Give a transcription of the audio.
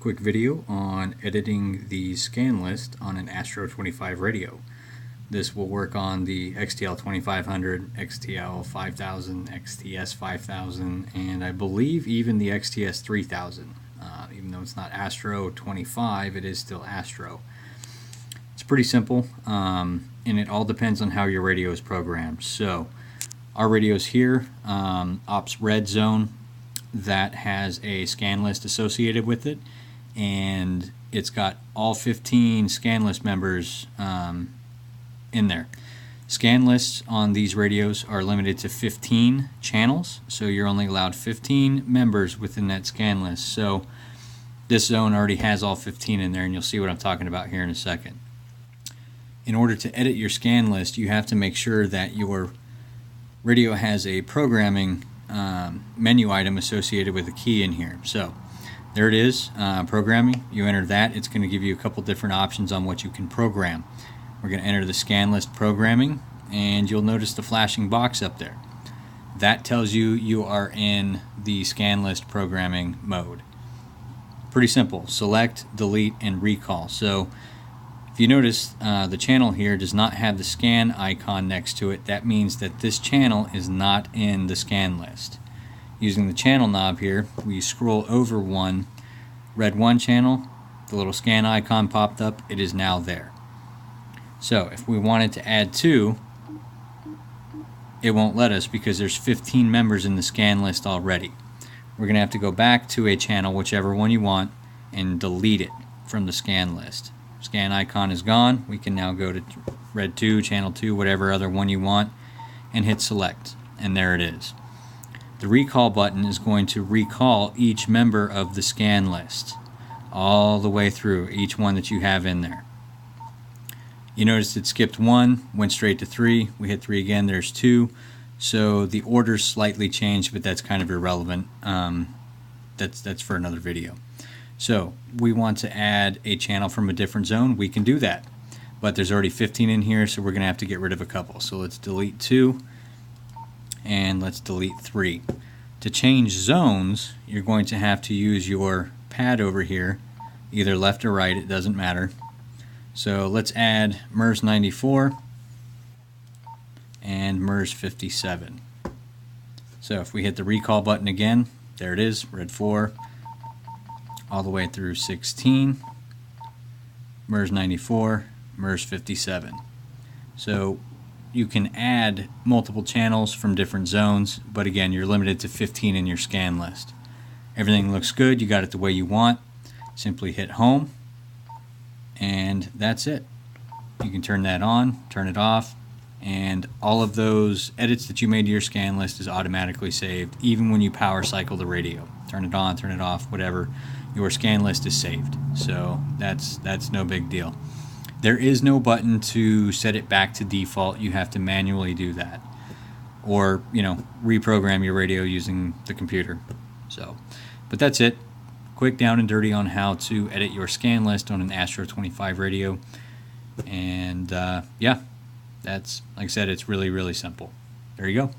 quick video on editing the scan list on an Astro25 radio. This will work on the XTL2500, XTL5000, XTS5000, and I believe even the XTS3000. Even though it's not Astro25, it is still Astro. It's pretty simple, and it all depends on how your radio is programmed. So our radio is here, Ops Red Zone, that has a scan list associated with it, and it's got all 15 scan list members in there. Scan lists on these radios are limited to 15 channels, so you're only allowed 15 members within that scan list. So this zone already has all 15 in there, and you'll see what I'm talking about here in a second. In order to edit your scan list, you have to make sure that your radio has a programming menu item associated with a key in here. So there it is, programming. You enter that, it's going to give you a couple different options on what you can program. We're going to enter the scan list programming, and you'll notice the flashing box up there. That tells you you are in the scan list programming mode. Pretty simple. Select, delete, and recall. So if you notice, the channel here does not have the scan icon next to it. That means that this channel is not in the scan list. Using the channel knob here, we scroll over one, red 1 channel, the little scan icon popped up, it is now there. So if we wanted to add 2, it won't let us because there's 15 members in the scan list already. We're going to have to go back to a channel, whichever one you want, and delete it from the scan list. Scan icon is gone. We can now go to red 2, channel 2, whatever other one you want, and hit select, and there it is. The recall button is going to recall each member of the scan list all the way through, each one that you have in there. You notice it skipped 1, went straight to 3. We hit 3 again, there's 2. So the order's slightly changed, but that's kind of irrelevant. That's for another video. So we want to add a channel from a different zone, we can do that. But there's already 15 in here, so we're going to have to get rid of a couple. So let's delete 2, and let's delete 3. To change zones, you're going to have to use your pad over here, either left or right, it doesn't matter. So let's add MERS 94 and MERS 57. So if we hit the recall button again, there it is, red 4, all the way through 16, MERS 94, MERS 57. So you can add multiple channels from different zones, but again, you're limited to 15 in your scan list. Everything looks good, you got it the way you want. Simply hit home, and that's it. You can turn that on, turn it off, and all of those edits that you made to your scan list is automatically saved, even when you power cycle the radio. Turn it on, turn it off, whatever, your scan list is saved. So that's no big deal. There is no button to set it back to default. You have to manually do that, or reprogram your radio using the computer. So, but that's it. Quick down and dirty on how to edit your scan list on an Astro25 radio. And yeah, that's, like I said, it's really, really simple. There you go.